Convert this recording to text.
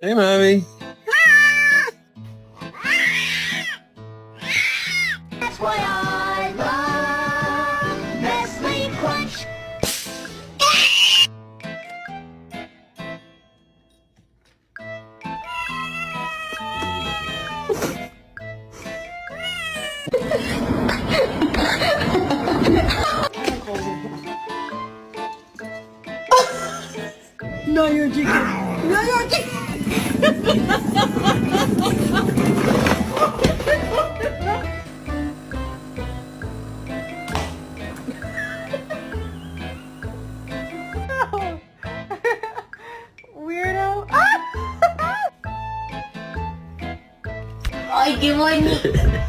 Hey, mommy. That's why I love Nestle Crunch. No, you're chicken. No, you're chicken. Weirdo. Ay, qué bonito.